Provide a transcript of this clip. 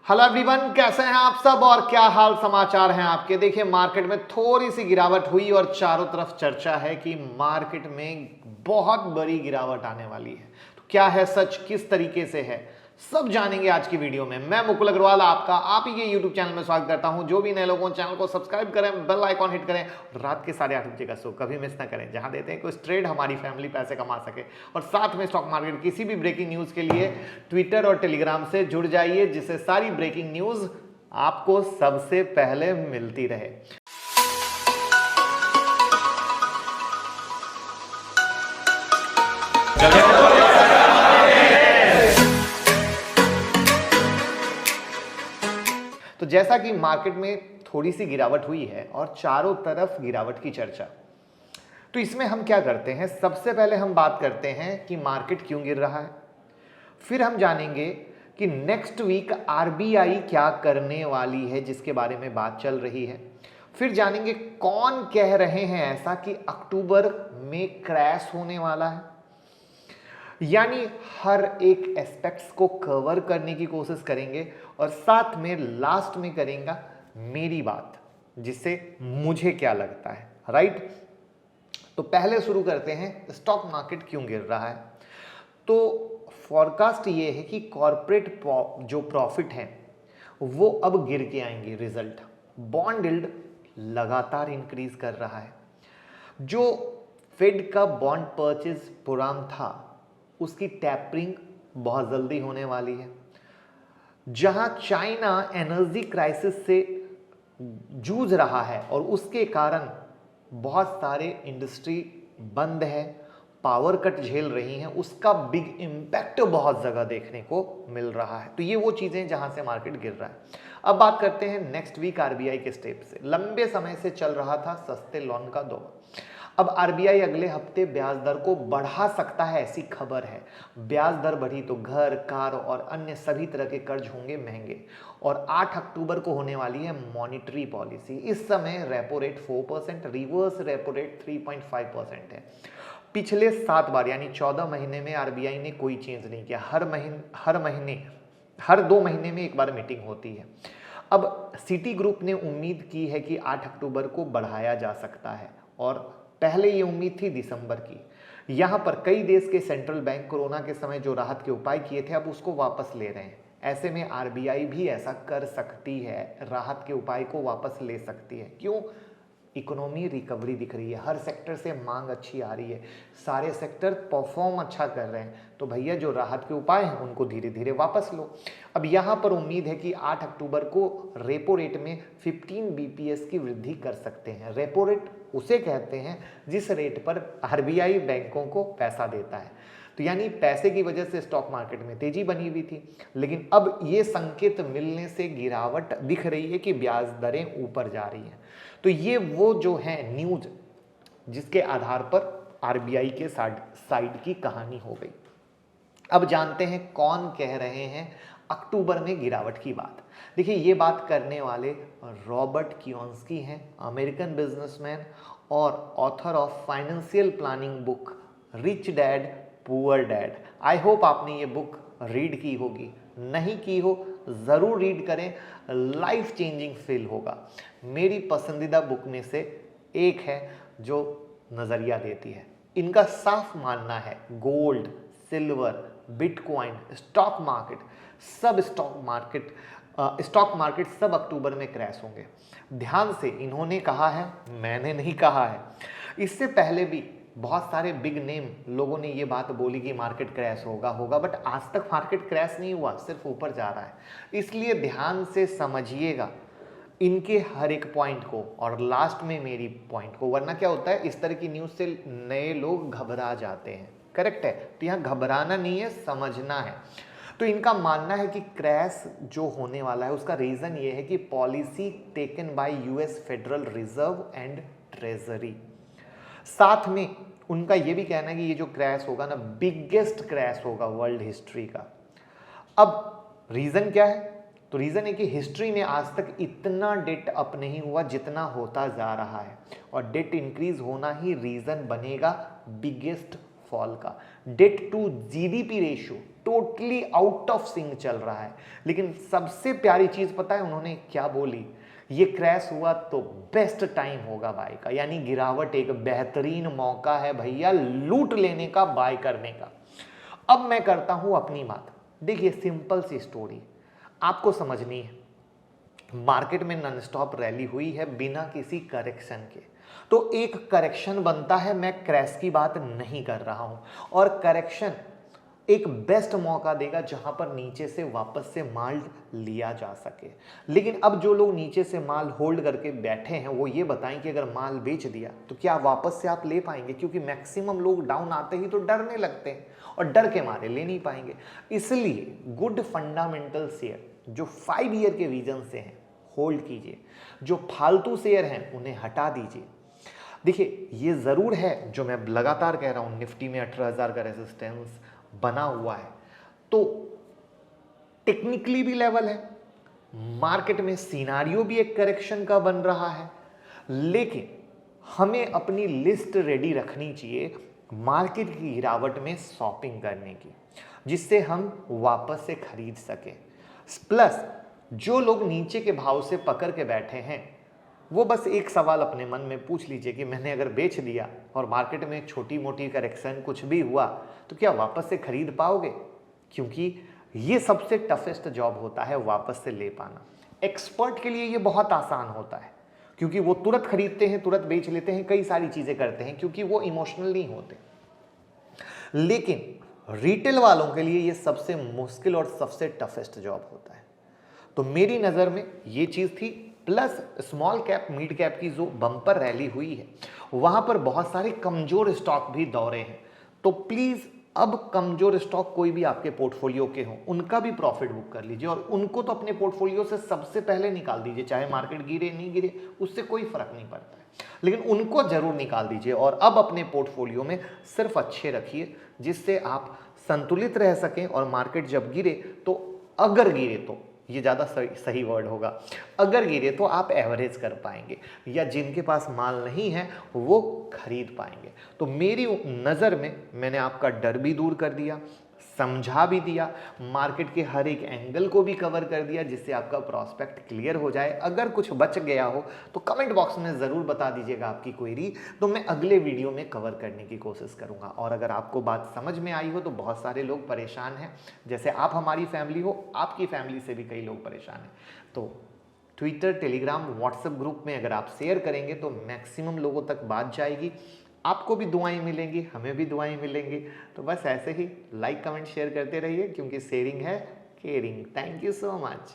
Hello everyone, कैसे हैं आप सब और क्या हाल समाचार हैं आपके। देखिए, मार्केट में थोड़ी सी गिरावट हुई और चारों तरफ चर्चा है कि मार्केट में बहुत बड़ी गिरावट आने वाली है। तो क्या है सच, किस तरीके से है, सब जानेंगे आज की वीडियो में। मैं मुकुल अग्रवाल आपका आप ही के यूट्यूब चैनल में स्वागत करता हूं। जो भी नए लोगों चैनल को सब्सक्राइब करें, बेल आइकॉन हिट करें, रात के 8:30 का शो कभी मिस ना करें, जहां देते हैं कुछ ट्रेड हमारी फैमिली पैसे कमा सके। और साथ में स्टॉक मार्केट किसी भी ब्रेकिंग न्यूज के लिए ट्विटर और टेलीग्राम से जुड़ जाइए, जिससे सारी ब्रेकिंग न्यूज आपको सबसे पहले मिलती रहे। तो जैसा कि मार्केट में थोड़ी सी गिरावट हुई है और चारों तरफ गिरावट की चर्चा, तो इसमें हम क्या करते हैं, सबसे पहले हम बात करते हैं कि मार्केट क्यों गिर रहा है। फिर हम जानेंगे कि नेक्स्ट वीक आरबीआई क्या करने वाली है, जिसके बारे में बात चल रही है। फिर जानेंगे कौन कह रहे हैं ऐसा कि अक्टूबर में क्रैश होने वाला है। यानी हर एक एस्पेक्ट्स को कवर करने की कोशिश करेंगे और साथ में लास्ट में करेंगे मेरी बात, जिससे मुझे क्या लगता है, राइट। तो पहले शुरू करते हैं, स्टॉक मार्केट क्यों गिर रहा है। तो फॉरकास्ट ये है कि कॉर्पोरेट जो प्रॉफिट है वो अब गिर के आएंगे। रिजल्ट, बॉन्ड यील्ड लगातार इंक्रीज कर रहा है। जो फेड का बॉन्ड परचेज प्रोग्राम था उसकी टैपरिंग बहुत जल्दी होने वाली है। जहां चाइना एनर्जी क्राइसिस से जूझ रहा है और उसके कारण बहुत सारे इंडस्ट्री बंद है, पावर कट झेल रही हैं, उसका बिग इम्पैक्ट बहुत जगह देखने को मिल रहा है। तो ये वो चीजें जहां से मार्केट गिर रहा है। अब बात करते हैं नेक्स्ट वीक आरबीआई के स्टेप से। लंबे समय से चल रहा था सस्ते लोन का दौर। अब आरबीआई अगले हफ्ते ब्याज दर को बढ़ा सकता है, ऐसी खबर है। ब्याज दर बढ़ी तो घर, कार और अन्य सभी तरह के कर्ज होंगे महंगे। और 8 अक्टूबर को होने वाली है मॉनिटरी पॉलिसी। इस समय repo rate 4%, reverse repo rate 3.5% है। पिछले 7 बार यानी 14 महीने में आरबीआई ने कोई चेंज नहीं किया। हर 2 महीने में एक बार मीटिंग होती है। अब सिटी ग्रुप ने उम्मीद की है कि 8 अक्टूबर को बढ़ाया जा सकता है और पहले ये उम्मीद थी दिसंबर की। यहां पर कई देश के सेंट्रल बैंक कोरोना के समय जो राहत के उपाय किए थे अब उसको वापस ले रहे हैं। ऐसे में आरबीआई भी ऐसा कर सकती है, राहत के उपाय को वापस ले सकती है। क्यों? इकोनॉमी रिकवरी दिख रही है, हर सेक्टर से मांग अच्छी आ रही है, सारे सेक्टर परफॉर्म अच्छा कर रहे हैं। तो भैया जो राहत के उपाय हैं उनको धीरे धीरे वापस लो। अब यहाँ पर उम्मीद है कि 8 अक्टूबर को रेपो रेट में 15 बीपीएस की वृद्धि कर सकते हैं। रेपो रेट उसे कहते हैं जिस रेट पर आरबीआई बैंकों को पैसा देता है। तो यानी पैसे की वजह से स्टॉक मार्केट में तेजी बनी हुई थी, लेकिन अब ये संकेत मिलने से गिरावट दिख रही है कि ब्याज दरें ऊपर जा रही हैं। तो ये वो जो है न्यूज जिसके आधार पर आरबीआई के साइड की कहानी हो गई। अब जानते हैं कौन कह रहे हैं अक्टूबर में गिरावट की बात। देखिए, ये बात करने वाले रॉबर्ट कियोसाकी हैं, अमेरिकन बिजनेसमैन और author of financial planning book rich dad poor dad. I hope आपने ये बुक रीड की होगी, नहीं की हो जरूर रीड करें, लाइफ चेंजिंग फील होगा। मेरी पसंदीदा बुक में से एक है जो नजरिया देती है। इनका साफ मानना है gold, silver, bitcoin, stock market सब अक्टूबर में क्रैश होंगे। ध्यान से इन्होंने कहा है, मैंने नहीं कहा है। इससे पहले भी बहुत सारे बिग नेम लोगों ने ये बात बोली कि मार्केट क्रैश होगा, बट आज तक मार्केट क्रैश नहीं हुआ, सिर्फ ऊपर जा रहा है। इसलिए ध्यान से समझिएगा इनके हर एक पॉइंट को और लास्ट में मेरी पॉइंट को, वरना क्या होता है, इस तरह की न्यूज से नए लोग घबरा जाते हैं। करेक्ट है? तो यहाँ घबराना नहीं है, समझना है। तो इनका मानना है कि क्रैश जो होने वाला है उसका रीजन ये है कि policy taken by US federal reserve and treasury. साथ में उनका यह भी कहना है कि ये जो क्रैश होगा ना, बिगेस्ट क्रैश होगा वर्ल्ड हिस्ट्री का। अब रीजन क्या है? तो रीजन है कि हिस्ट्री में आज तक इतना डेट अप नहीं हुआ जितना होता जा रहा है, और डेट इंक्रीज होना ही रीजन बनेगा बिगेस्ट फॉल का। Debt to GDP ratio totally out of sync चल रहा है। लेकिन सबसे प्यारी चीज पता है उन्होंने क्या बोली? ये क्रैश हुआ तो बेस्ट टाइम होगा बाय का, यानी गिरावट एक बेहतरीन मौका है भैया लूट लेने का, बाय करने का। अब मैं करता हूं अपनी बात। देखिए सिंपल सी स्टोरी आपको समझनी है। मार्केट में नॉन स्टॉप रैली हुई है बिना किसी करेक्शन के, तो एक करेक्शन बनता है। मैं क्रैश की बात नहीं कर रहा हूं, और करेक्शन एक बेस्ट मौका देगा जहां पर नीचे से वापस से माल लिया जा सके। लेकिन अब जो लोग नीचे से माल होल्ड करके बैठे हैं वो ये बताएं कि अगर माल बेच दिया तो क्या वापस से आप ले पाएंगे? क्योंकि मैक्सिमम लोग डाउन आते ही तो डरने लगते हैं और डर के मारे ले नहीं पाएंगे। इसलिए गुड फंडामेंटल शेयर जो 5 ईयर के विजन से हैं होल्ड कीजिए, जो फालतू शेयर हैं उन्हें हटा दीजिए। देखिए ये जरूर है जो मैं लगातार कह रहा हूं, निफ्टी में 18,000 का रेजिस्टेंस बना हुआ है, तो टेक्निकली भी लेवल है, मार्केट में सिनारियो भी एक करेक्शन का बन रहा है। लेकिन हमें अपनी लिस्ट रेडी रखनी चाहिए मार्केट की गिरावट में शॉपिंग करने की, जिससे हम वापस से खरीद सकें। प्लस जो लोग नीचे के भाव से पकड़ के बैठे हैं वो बस एक सवाल अपने मन में पूछ लीजिए कि मैंने अगर बेच दिया और मार्केट में छोटी मोटी करेक्शन कुछ भी हुआ तो क्या वापस से खरीद पाओगे? क्योंकि ये सबसे टफेस्ट जॉब होता है वापस से ले पाना। एक्सपर्ट के लिए ये बहुत आसान होता है क्योंकि वो तुरंत खरीदते हैं, तुरंत बेच लेते हैं, कई सारी चीजें करते हैं क्योंकि वो इमोशनल नहीं होते। लेकिन रिटेल वालों के लिए ये सबसे मुश्किल और सबसे टफेस्ट जॉब होता है। तो मेरी नज़र में ये चीज़ थी। Plus small cap mid cap की जो बम्पर रैली हुई है वहाँ पर बहुत सारे कमज़ोर स्टॉक भी दौड़े हैं। तो प्लीज़ अब कमज़ोर स्टॉक कोई भी आपके पोर्टफोलियो के हों उनका भी प्रॉफिट बुक कर लीजिए और उनको तो अपने पोर्टफोलियो से सबसे पहले निकाल दीजिए। चाहे मार्केट गिरे नहीं गिरे उससे कोई फ़र्क नहीं पड़ता है, लेकिन उनको ज़रूर निकाल दीजिए और अब अपने पोर्टफोलियो में सिर्फ अच्छे रखिए जिससे आप संतुलित रह सकें। और मार्केट जब गिरे तो, अगर गिरे तो, ये ज़्यादा सही वर्ड होगा, अगर गिरे तो आप एवरेज कर पाएंगे या जिनके पास माल नहीं है वो खरीद पाएंगे। तो मेरी नज़र में मैंने आपका डर भी दूर कर दिया, समझा भी दिया, मार्केट के हर एक एंगल को भी कवर कर दिया जिससे आपका प्रॉस्पेक्ट क्लियर हो जाए। अगर कुछ बच गया हो तो कमेंट बॉक्स में ज़रूर बता दीजिएगा आपकी क्वेरी, तो मैं अगले वीडियो में कवर करने की कोशिश करूंगा। और अगर आपको बात समझ में आई हो तो बहुत सारे लोग परेशान हैं, जैसे आप हमारी फैमिली हो, आपकी फैमिली से भी कई लोग परेशान हैं। तो ट्विटर, टेलीग्राम, व्हाट्सएप ग्रुप में अगर आप शेयर करेंगे तो मैक्सिमम लोगों तक बात जाएगी, आपको भी दुआएं मिलेंगी, हमें भी दुआएं मिलेंगी। तो बस ऐसे ही लाइक कमेंट शेयर करते रहिए क्योंकि शेयरिंग है caring. Thank you so much.